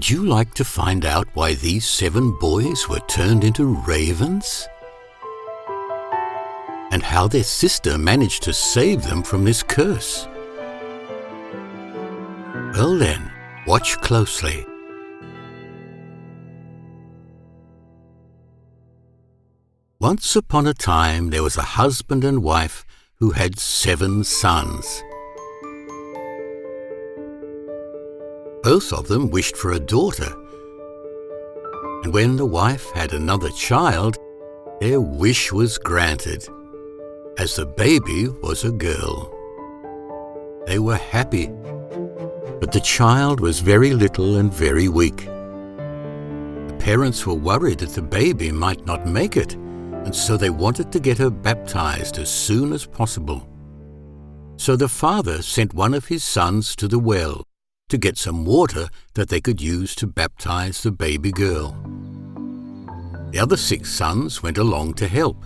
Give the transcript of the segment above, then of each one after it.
Would you like to find out why these 7 boys were turned into ravens? And how their sister managed to save them from this curse? Well then, watch closely. Once upon a time there was a husband and wife who had 7 sons. Both of them wished for a daughter, and when the wife had another child, their wish was granted, as the baby was a girl. They were happy, but the child was very little and very weak. The parents were worried that the baby might not make it, and so they wanted to get her baptized as soon as possible. So the father sent one of his sons to the well to get some water that they could use to baptize the baby girl. The other 6 sons went along to help.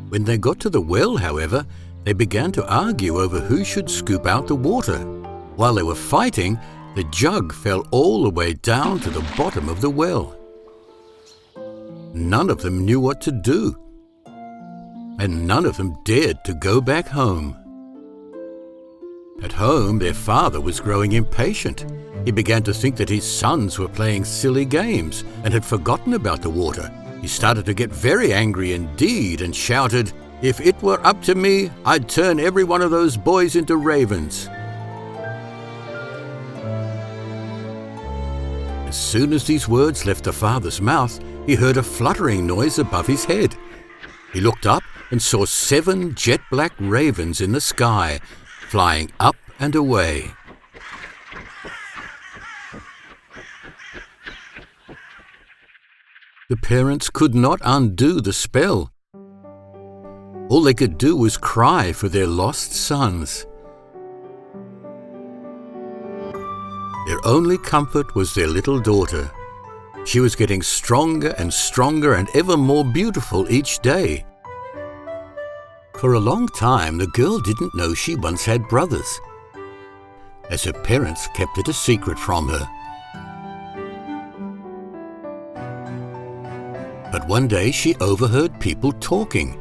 When they got to the well, however, they began to argue over who should scoop out the water. While they were fighting, the jug fell all the way down to the bottom of the well. None of them knew what to do, and none of them dared to go back home. At home, their father was growing impatient. He began to think that his sons were playing silly games and had forgotten about the water. He started to get very angry indeed and shouted, "If it were up to me, I'd turn every one of those boys into ravens." As soon as these words left the father's mouth, he heard a fluttering noise above his head. He looked up and saw 7 jet-black ravens in the sky, flying up and away. The parents could not undo the spell. All they could do was cry for their lost sons. Their only comfort was their little daughter. She was getting stronger and stronger and ever more beautiful each day. For a long time, the girl didn't know she once had brothers, as her parents kept it a secret from her. But one day she overheard people talking.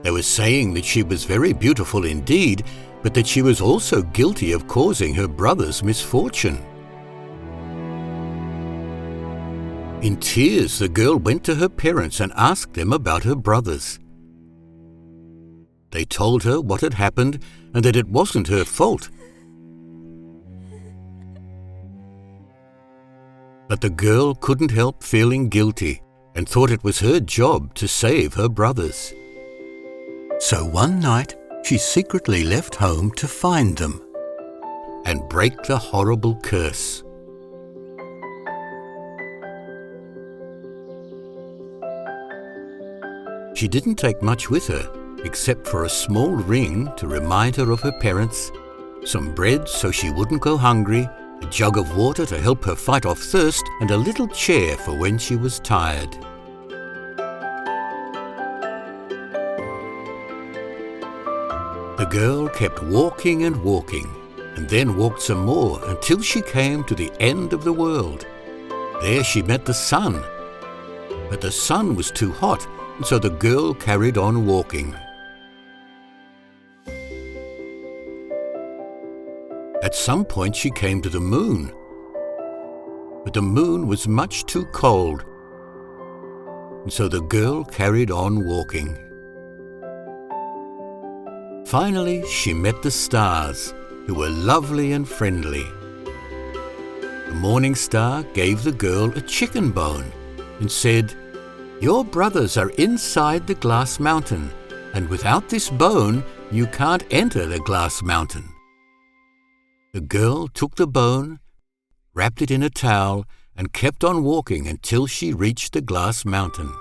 They were saying that she was very beautiful indeed, but that she was also guilty of causing her brother's misfortune. In tears, the girl went to her parents and asked them about her brothers. They told her what had happened and that it wasn't her fault. But the girl couldn't help feeling guilty and thought it was her job to save her brothers. So one night, she secretly left home to find them and break the horrible curse. She didn't take much with her, except for a small ring to remind her of her parents, some bread so she wouldn't go hungry, a jug of water to help her fight off thirst, and a little chair for when she was tired. The girl kept walking and walking, and then walked some more until she came to the end of the world. There she met the sun, but the sun was too hot, and so the girl carried on walking. At some point she came to the moon, but the moon was much too cold, and so the girl carried on walking. Finally, she met the stars, who were lovely and friendly. The morning star gave the girl a chicken bone and said, "Your brothers are inside the glass mountain, and without this bone, you can't enter the glass mountain." The girl took the bone, wrapped it in a towel, and kept on walking until she reached the glass mountain.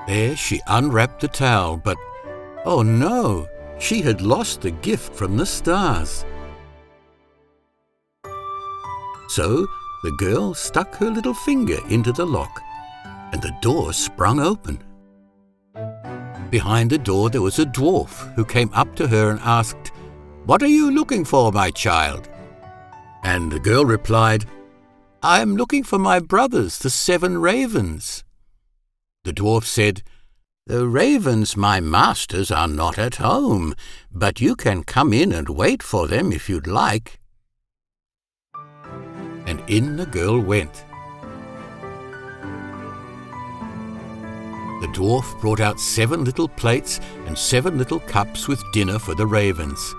There she unwrapped the towel, but, oh no, she had lost the gift from the stars. So the girl stuck her little finger into the lock, and the door sprung open. Behind the door there was a dwarf who came up to her and asked, "What are you looking for, my child?" And the girl replied, "I am looking for my brothers, the 7 ravens." The dwarf said, "The ravens, my masters, are not at home, but you can come in and wait for them if you'd like." And in the girl went. The dwarf brought out 7 little plates and 7 little cups with dinner for the ravens.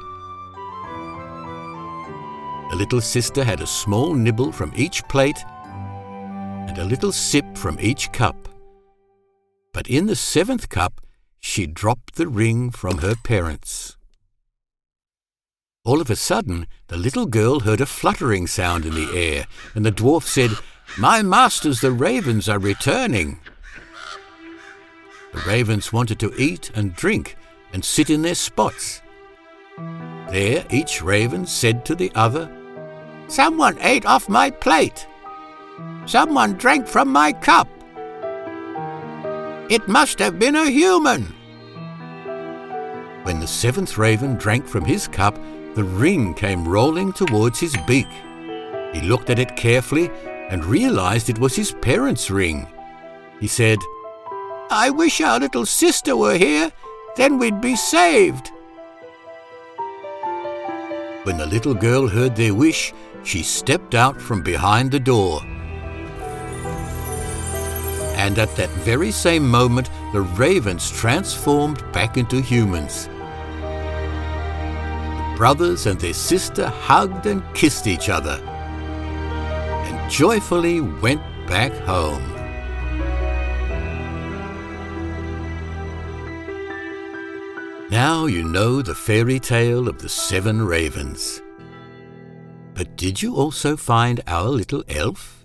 The little sister had a small nibble from each plate and a little sip from each cup. But in the 7th cup, she dropped the ring from her parents. All of a sudden, the little girl heard a fluttering sound in the air, and the dwarf said, "My masters, the ravens, are returning." The ravens wanted to eat and drink and sit in their spots. There each raven said to the other, "Someone ate off my plate. Someone drank from my cup. It must have been a human." When the 7th raven drank from his cup, the ring came rolling towards his beak. He looked at it carefully and realized it was his parents' ring. He said, "I wish our little sister were here, then we'd be saved." When the little girl heard their wish, she stepped out from behind the door. And at that very same moment, the ravens transformed back into humans. The brothers and their sister hugged and kissed each other, and joyfully went back home. Now you know the fairy tale of the 7 ravens. But did you also find our little elf?